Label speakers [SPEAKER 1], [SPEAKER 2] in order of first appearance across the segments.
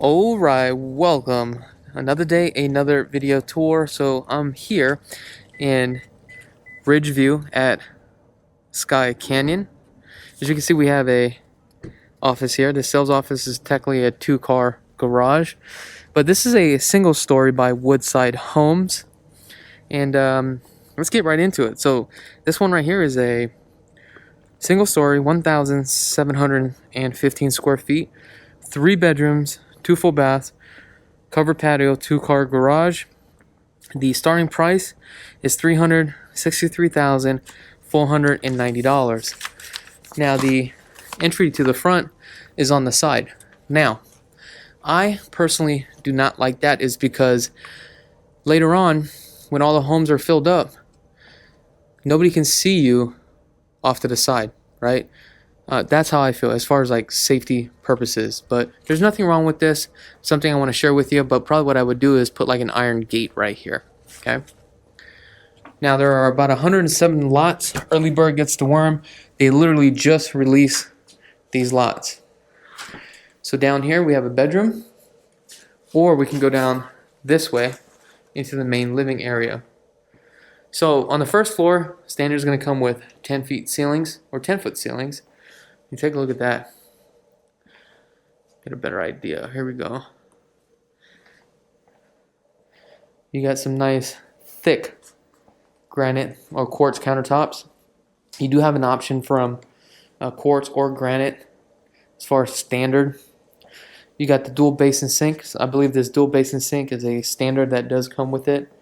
[SPEAKER 1] Alright, welcome. Another day, another video tour. So I'm here in Ridgeview at Skye Canyon. As you can see, we have a office here. The sales office is technically a two-car garage, but this is a single story by Woodside Homes. And let's get right into it. So this one right here is a single story, 1,715 square feet, 3 bedrooms, 2 full baths, covered patio, 2-car garage. The starting price is $363,490. Now the entry to the front is on the side. Now, I personally do not like that, is because later on, when all the homes are filled up, nobody can see you off to the side, right? That's how I feel as far as like safety purposes. But there's nothing wrong with this. Something I want to share with you, but probably what I would do is put like an iron gate right here. Okay. Now there are about 107 lots. Early bird gets the worm. They literally just release these lots. So down here we have a bedroom, or we can go down this way into the main living area. So on the first floor, standard is going to come with 10 feet ceilings or 10-foot ceilings. You take a look at that. Get a better idea. Here we go. You got some nice thick granite or quartz countertops. You do have an option from quartz or granite as far as standard. You got the dual basin sink. So I believe this dual basin sink is a standard that does come with it.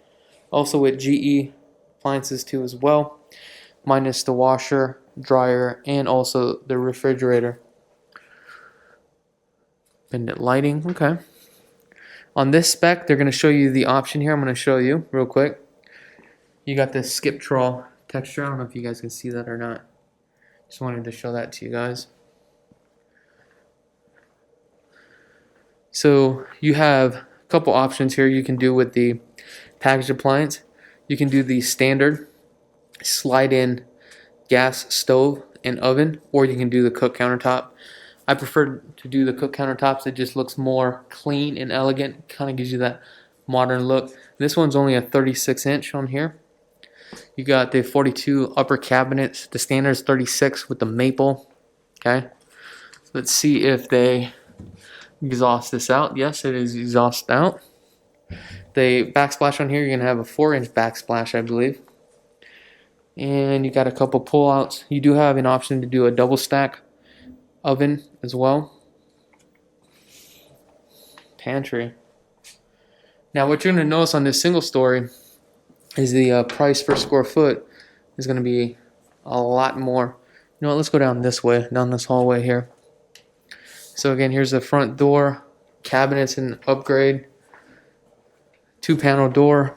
[SPEAKER 1] Also with GE appliances too as well, minus the washer, dryer, and also the refrigerator. Pendant lighting. Okay. On this spec, they're going to show you the option here. I'm going to show you real quick. You got this skip trawl texture. I don't know if you guys can see that or not. Just wanted to show that to you guys. So you have a couple options here you can do with the packaged appliance. You can do the standard slide in gas stove and oven, or you can do the cook countertop. I prefer to do the cook countertops. It just looks more clean and elegant, kind of gives you that modern look. This one's only a 36-inch on here. You got the 42 upper cabinets. The standard is 36 with the maple. Okay, let's see if they exhaust this out. Yes, it is exhaust out. The backsplash on here, you're going to have a 4-inch backsplash, I believe. And you got a couple pull-outs. You do have an option to do a double stack oven as well. Pantry. Now what you're going to notice on this single story is the price per square foot is going to be a lot more. You know what, let's go down this way, down this hallway here. So again, here's the front door, cabinets and upgrade. 2-panel door.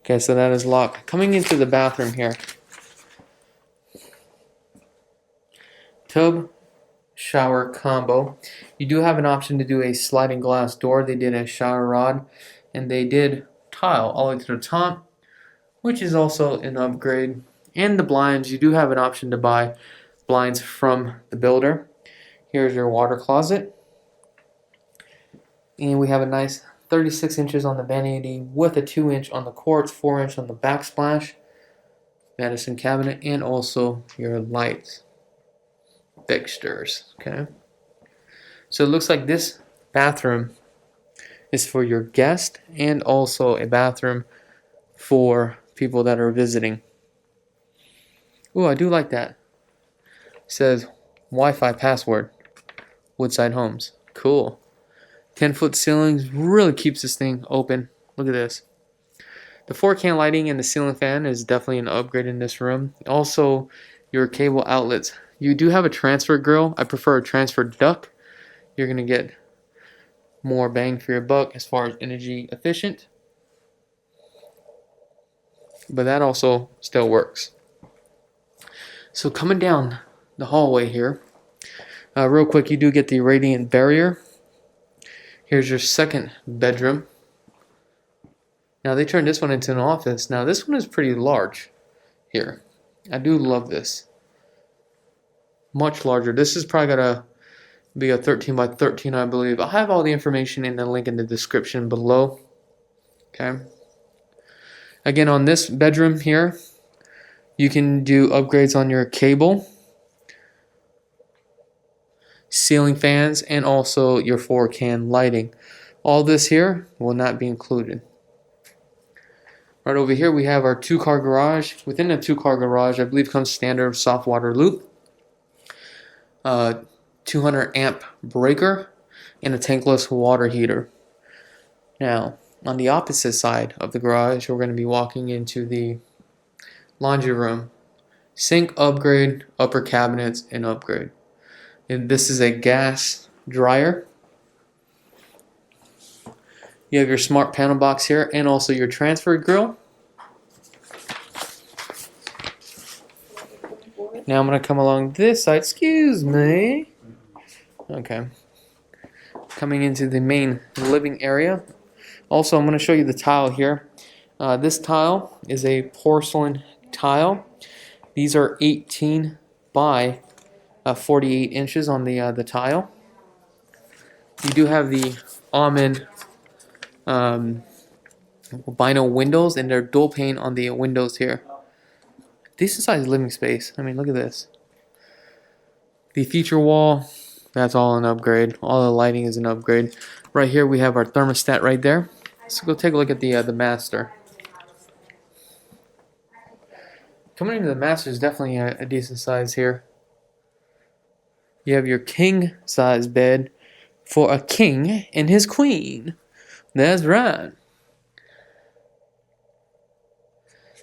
[SPEAKER 1] Okay, so that is locked. Coming into the bathroom here. Tub shower combo. You do have an option to do a sliding glass door. They did a shower rod, and they did tile all the way to the top, which is also an upgrade. And the blinds, you do have an option to buy blinds from the builder. Here's your water closet. And we have a nice 36 inches on the vanity with a 2-inch on the quartz, 4-inch on the backsplash, Madison cabinet, and also your lights fixtures. Okay, so it looks like this bathroom is for your guest and also a bathroom for people that are visiting. Ooh, I do like that. It says Wi-Fi password, Woodside Homes. Cool. 10-foot ceilings really keeps this thing open. Look at this. The 4-can lighting and the ceiling fan is definitely an upgrade in this room. Also, your cable outlets. You do have a transfer grill. I prefer a transfer duct. You're going to get more bang for your buck as far as energy efficient. But that also still works. So coming down the hallway here, real quick, you do get the radiant barrier. Here's your second bedroom. Now they turned this one into an office. Now this one is pretty large here. I do love this. Much larger. This is probably got a Be a 13 by 13, I believe. I'll have all the information in the link in the description below. Okay. Again, on this bedroom here, you can do upgrades on your cable, ceiling fans, and also your 4-can lighting. All this here will not be included. Right over here we have our 2-car garage. Within the 2-car garage, I believe comes standard soft water loop, 200 amp breaker, and a tankless water heater. Now, on the opposite side of the garage, we're going to be walking into the laundry room. Sink upgrade, upper cabinets, and upgrade. And this is a gas dryer. You have your smart panel box here and also your transfer grill. Now I'm going to come along this side. Excuse me. Okay. Coming into the main living area. Also, I'm going to show you the tile here. This tile is a porcelain tile. These are 18 by 48 inches on the tile. You do have the almond vinyl windows, and they're dual pane on the windows here. Decent sized living space. I mean, look at this. The feature wall, that's all an upgrade. All the lighting is an upgrade. Right here we have our thermostat right there. Let's go take a look at the master. Coming into the master is definitely a decent size here. You have your king size bed for a king and his queen. That's right.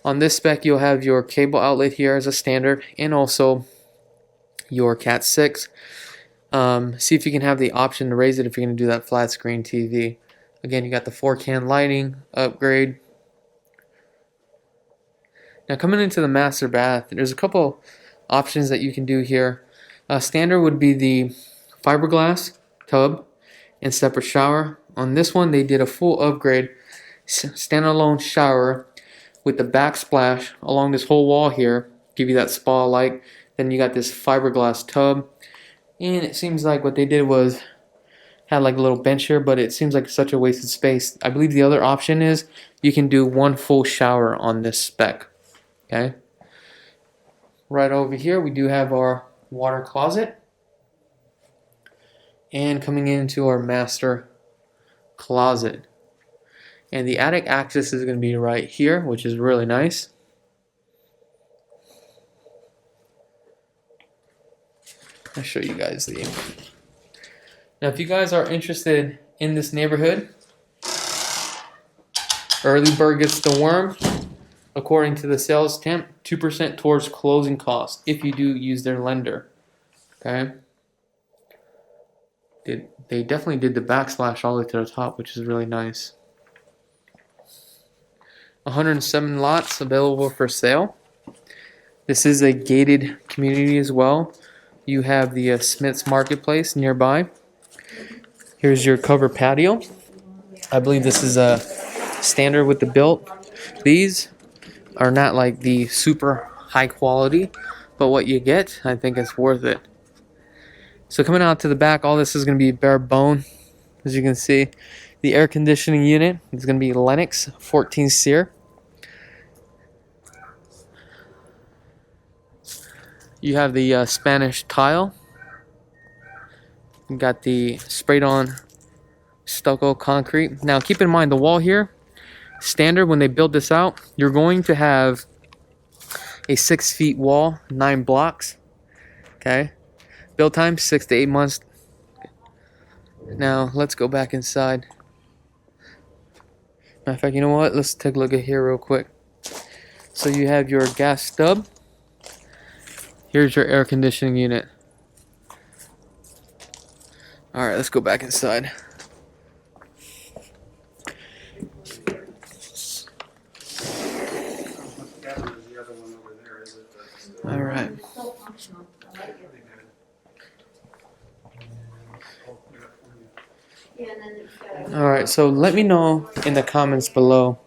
[SPEAKER 1] On this spec, you'll have your cable outlet here as a standard, and also your Cat 6. See if you can have the option to raise it if you're going to do that flat screen TV. Again, you got the 4-can lighting upgrade. Now, coming into the master bath, there's a couple options that you can do here. Standard would be the fiberglass tub and separate shower. On this one, they did a full upgrade, standalone shower with the backsplash along this whole wall here, give you that spa-like. Then you got this fiberglass tub, and it seems like what they did was had like a little bench here, but it seems like such a wasted space. I believe the other option is you can do one full shower on this spec. Okay. Right over here, we do have our water closet, and coming into our master closet. And the attic access is going to be right here, which is really nice. I'll show you guys the. Now, if you guys are interested in this neighborhood, early bird gets the worm. According to the sales temp, 2% towards closing costs if you do use their lender. Okay. They definitely did the backsplash all the way to the top, which is really nice. 107 lots available for sale. This is a gated community as well. You have the Smith's Marketplace nearby. Here's your covered patio. I believe this is a standard with the built. These are not like the super high quality, but what you get, I think it's worth it. So coming out to the back, all this is going to be bare bone. As you can see, the air conditioning unit is going to be Lennox 14 SEER. You have the Spanish tile. You got the sprayed on stucco concrete. Now keep in mind the wall here, standard when they build this out, you're going to have a 6 feet wall, 9 blocks. Okay. Build time 6 to 8 months. Now let's go back inside. Matter of fact, you know what? Let's take a look at here real quick. So you have your gas stub. Here's your air conditioning unit. Alright, let's go back inside. Alright. Alright, so let me know in the comments below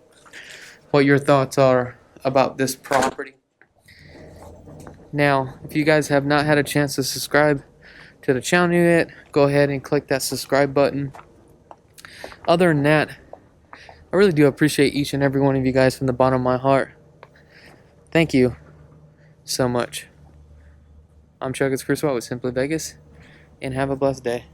[SPEAKER 1] what your thoughts are about this property. Now, if you guys have not had a chance to subscribe to to the channel yet, go ahead and click that subscribe button. Other than that, I really do appreciate each and every one of you guys from the bottom of my heart. Thank you so much. I'm Chakits Krulsawat with Simply Vegas, and have a blessed day.